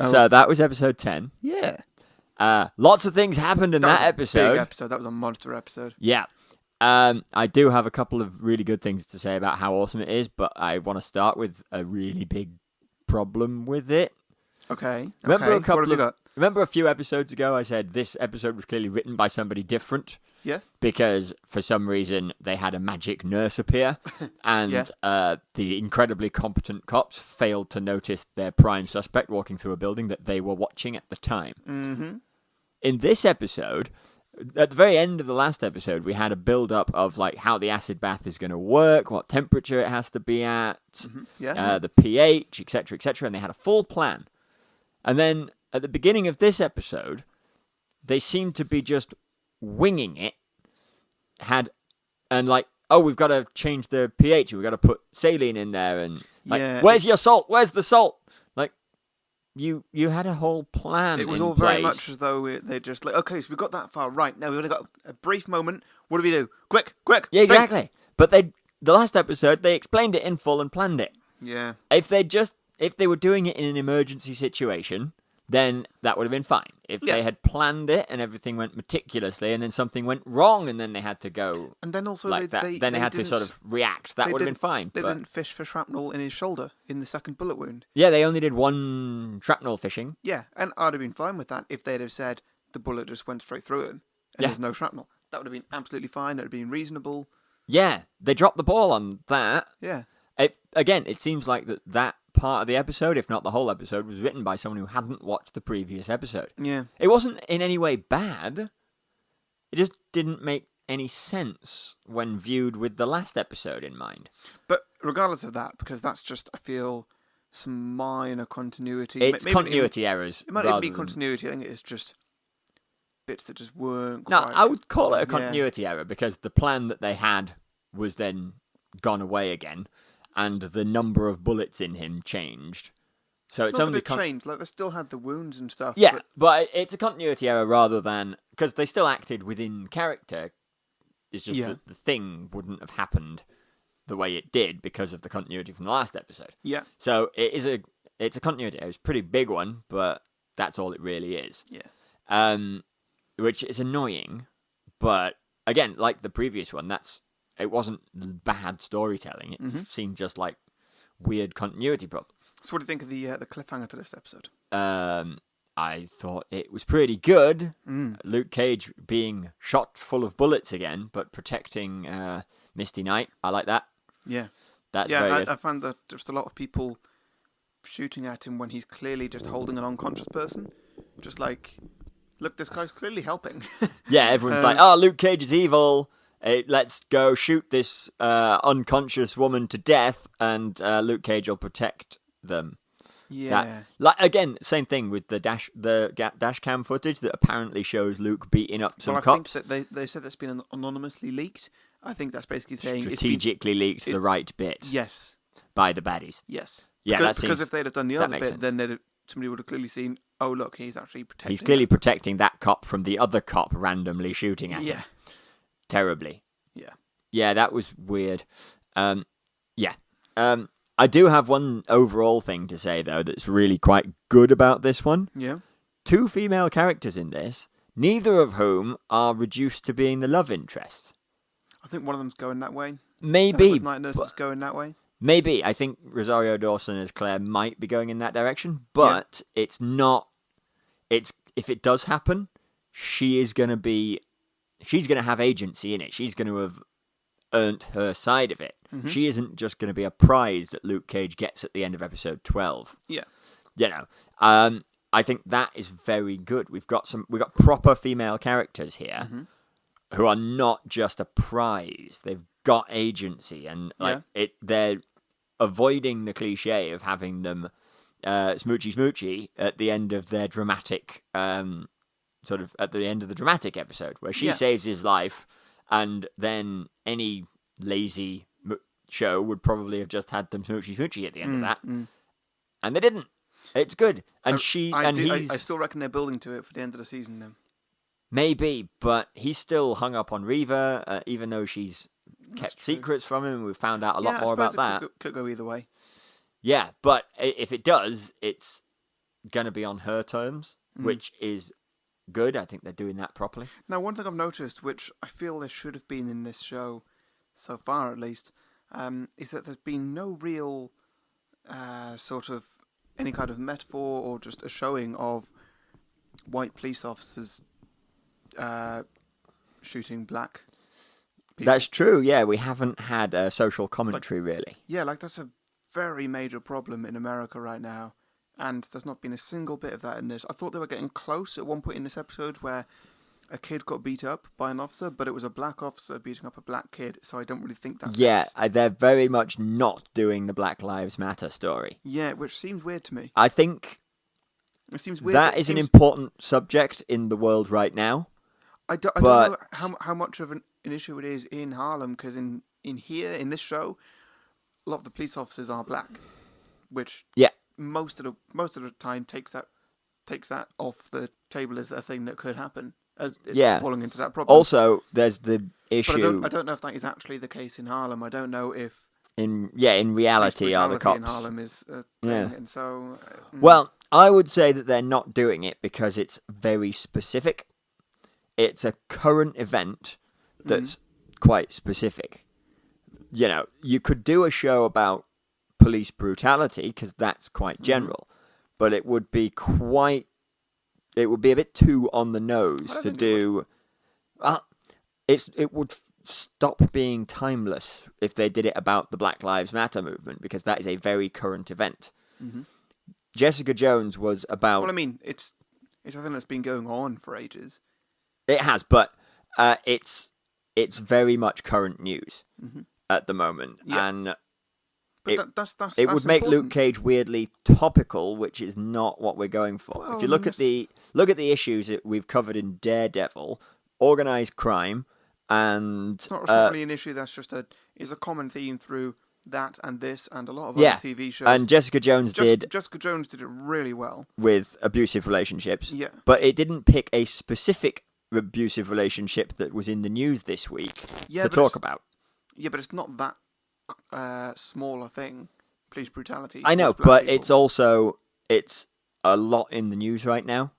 So that was episode 10. Yeah. Lots of things happened in that episode. Big episode. That was a monster episode. Yeah. I do have a couple of really good things to say about how awesome it is, but I want to start with a really big problem with it. Okay. Remember What remember a few episodes ago I said this episode was clearly written by somebody different? Yeah. Because for some reason they had a magic nurse appear, and the incredibly competent cops failed to notice their prime suspect walking through a building that they were watching at the time. Mm-hmm. In this episode, at the very end of the last episode, we had a build-up of like how the acid bath is going to work, what temperature it has to be at, the pH, etc., etc., and they had a full plan. And then at the beginning of this episode, they seemed to be just winging it. We've got to change the pH, we've got to put saline in there, and where's your salt? Where's the salt? You had a whole plan. It was all very much as though they just like, okay, so we got that far, right? Now we've only got a brief moment. What do we do? Quick! Yeah, exactly. Think. But the last episode they explained it in full and planned it. Yeah. If they were doing it in an emergency situation, then that would have been fine. If they had planned it and everything went meticulously, and then something went wrong, and then they had to go, and then also they had to sort of react. That would have been fine. They didn't fish for shrapnel in his shoulder in the second bullet wound. Yeah, they only did one shrapnel fishing. Yeah, and I'd have been fine with that if they'd have said the bullet just went straight through him and there's no shrapnel. That would have been absolutely fine. It would have been reasonable. Yeah, they dropped the ball on that. Yeah. It seems like that part of the episode, if not the whole episode, was written by someone who hadn't watched the previous episode. Yeah. It wasn't in any way bad. It just didn't make any sense when viewed with the last episode in mind. But regardless of that, because that's just, I feel, some minor continuity. It's continuity errors. It might even be continuity. I think it's just bits that just weren't quite... No, I would call it a continuity error, because the plan that they had was then gone away again, and the number of bullets in him changed. So it's only changed. Like, they still had the wounds and stuff. Yeah, but it's a continuity error rather than... Because they still acted within character. It's just that the thing wouldn't have happened the way it did because of the continuity from the last episode. Yeah. So it's a continuity error. It's a pretty big one, but that's all it really is. Yeah. Which is annoying, but again, like the previous one, it wasn't bad storytelling. It seemed just like weird continuity problems. So what do you think of the cliffhanger to this episode? I thought it was pretty good. Luke Cage being shot full of bullets again, but protecting Misty Knight. I like that. Yeah. That's very good. I found that just a lot of people shooting at him when he's clearly just holding an unconscious person. Just like, look, this guy's clearly helping. Yeah, everyone's like, oh, Luke Cage is evil. Let's go shoot this unconscious woman to death, and Luke Cage will protect them. Yeah. Again, same thing with the dash cam footage that apparently shows Luke beating up some cops. I think that they said that's been anonymously leaked. I think that's basically saying strategically leaked the right bit. Yes. By the baddies. Yes. Yeah, because if they'd have done the other bit, then somebody would have clearly seen, oh, look, he's actually protecting... He's clearly protecting that cop from the other cop randomly shooting at him. Terribly. Yeah. Yeah, that was weird. I do have one overall thing to say, though, that's really quite good about this one. Yeah. 2 female characters in this, neither of whom are reduced to being the love interest. I think one of them's going that way. Maybe. Night Nurse is going that way. Maybe. I think Rosario Dawson as Claire might be going in that direction, but it's not... If it does happen, she's going to have agency in it. She's going to have earned her side of it. Mm-hmm. She isn't just going to be a prize that Luke Cage gets at the end of episode 12. Yeah. You know, I think that is very good. We've got proper female characters here who are not just a prize. They've got agency, and they're avoiding the cliche of having them smoochy at the end of their dramatic sort of at the end of the dramatic episode, where she saves his life, and then any lazy show would probably have just had them smoochy at the end of that. And they didn't. It's good. And I still reckon they're building to it for the end of the season then. Maybe, but he's still hung up on Reva, even though she's kept secrets from him. We've found out a lot more about that. Could go either way. Yeah, but if it does, it's going to be on her terms, which is good. I think they're doing that properly. Now, one thing I've noticed, which I feel there should have been in this show, so far at least, is that there's been no real sort of any kind of metaphor or just a showing of white police officers shooting black people. That's true, yeah. We haven't had a social commentary, really. Yeah, like that's a very major problem in America right now. And there's not been a single bit of that in this. I thought they were getting close at one point in this episode where a kid got beat up by an officer, but it was a black officer beating up a black kid, so I don't really think that's... Yeah, they're very much not doing the Black Lives Matter story. Yeah, which seems weird to me. I think it seems weird. That is an important subject in the world right now. I don't know how much of an issue it is in Harlem, because in here, in this show, a lot of the police officers are black, which most of the time takes that off the table as a thing that could happen. Falling into that problem. Also, there's the issue. But I don't know if that is actually the case in Harlem. I don't know if in reality are the cops in Harlem is a thing, and so. Well, I would say that they're not doing it because it's very specific. It's a current event that's quite specific. You know, you could do a show about police brutality because that's quite general, but it would be a bit too on the nose to do. It would stop being timeless if they did it about the Black Lives Matter movement, because that is a very current event. Mm-hmm. Jessica Jones was about. Well, I mean, it's a thing that's been going on for ages. It has, but it's very much current news at the moment, and. But that's it would make Luke Cage weirdly topical, which is not what we're going for. Well, if you look at the issues that we've covered in Daredevil, organized crime, and it's not really an issue. That's just is a common theme through that and this and a lot of other TV shows. And Jessica Jones did it really well with abusive relationships. Yeah, but it didn't pick a specific abusive relationship that was in the news this week to talk about. Yeah, but it's not that. Smaller thing, police brutality. I know, but it's a lot in the news right now.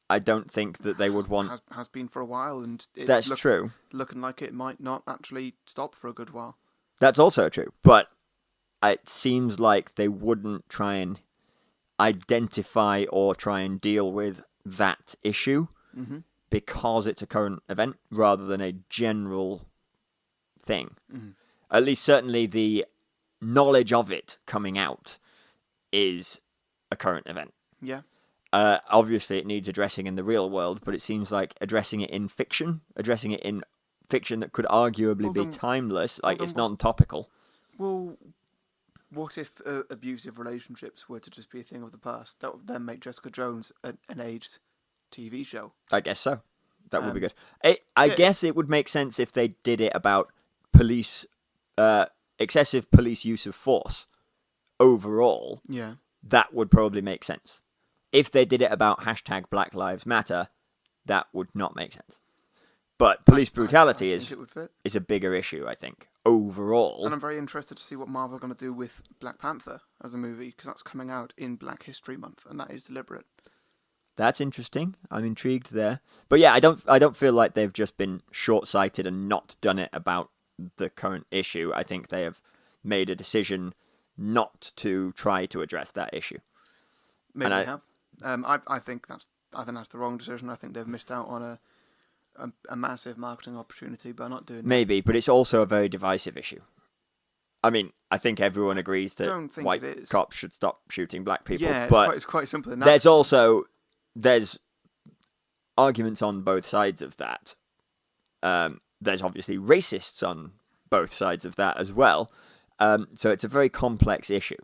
I don't think that they would want. Has been for a while, and that's true. Looking like it might not actually stop for a good while. That's also true, but it seems like they wouldn't try and identify or try and deal with that issue because it's a current event rather than a general thing. Mm-hmm. At least, certainly, the knowledge of it coming out is a current event. Yeah. Obviously, it needs addressing in the real world, but it seems like addressing it in fiction that could arguably be timeless, it's non-topical. Well, what if abusive relationships were to just be a thing of the past? That would then make Jessica Jones an aged TV show. I guess so. That would be good. I guess it would make sense if they did it about police... excessive police use of force overall, that would probably make sense. If they did it about # Black Lives Matter, that would not make sense. But police brutality is a bigger issue, I think, overall. And I'm very interested to see what Marvel are going to do with Black Panther as a movie, because that's coming out in Black History Month, and that is deliberate. That's interesting. I'm intrigued there. But yeah, I don't feel like they've just been short-sighted and not done it about the current issue. I think they have made a decision not to try to address that issue. Maybe they have. I think that's the wrong decision. I think they've missed out on a massive marketing opportunity by not doing it. Maybe, but it's also a very divisive issue. I mean, I think everyone agrees that white cops should stop shooting black people. Yeah, but it's quite simple than that. There's arguments on both sides of that. There's obviously racists on both sides of that as well. So it's a very complex issue.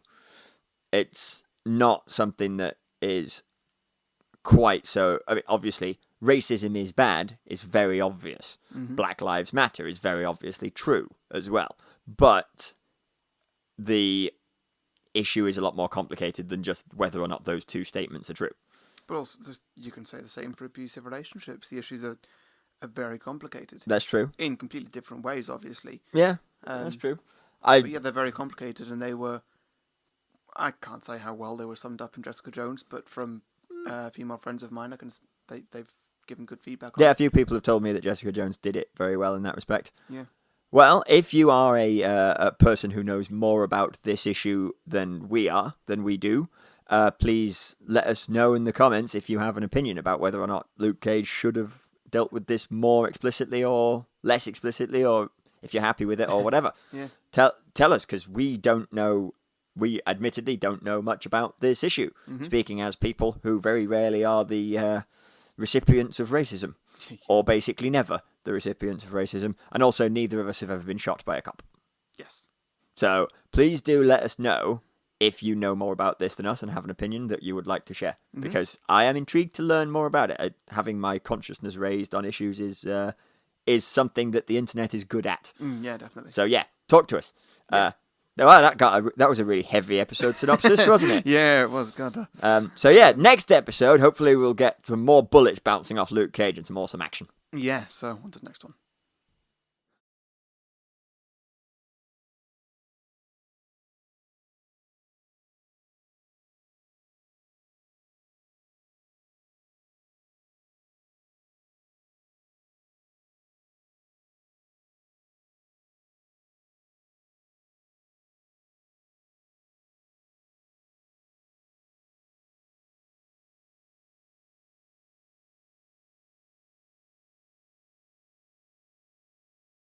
It's not something that is quite so... I mean, obviously, racism is bad. It's very obvious. Mm-hmm. Black Lives Matter is very obviously true as well. But the issue is a lot more complicated than just whether or not those two statements are true. But also, you can say the same for abusive relationships. The issues are very complicated. That's true. In completely different ways, obviously. Yeah, that's true. But yeah, they're very complicated, and they were... I can't say how well they were summed up in Jessica Jones, but from female friends of mine, they've given good feedback on Yeah, it. a few people have told me that Jessica Jones did it very well in that respect. Yeah. Well, if you are a person who knows more about this issue than we do, please let us know in the comments if you have an opinion about whether or not Luke Cage should have dealt with this more explicitly or less explicitly, or if you're happy with it or whatever. Yeah. Tell us, because we don't know. We admittedly don't know much about this issue. Mm-hmm. Speaking as people who very rarely are the recipients of racism, or basically never the recipients of racism, and also neither of us have ever been shot by a cop. Yes. So please do let us know if you know more about this than us and have an opinion that you would like to share, because I am intrigued to learn more about it. Having my consciousness raised on issues is something that the internet is good at. Yeah, definitely. So yeah, talk to us. Yeah. That was a really heavy episode synopsis, wasn't it? Yeah, it was. God. So yeah, next episode, hopefully we'll get some more bullets bouncing off Luke Cage and some awesome action. Yeah, so on to the next one.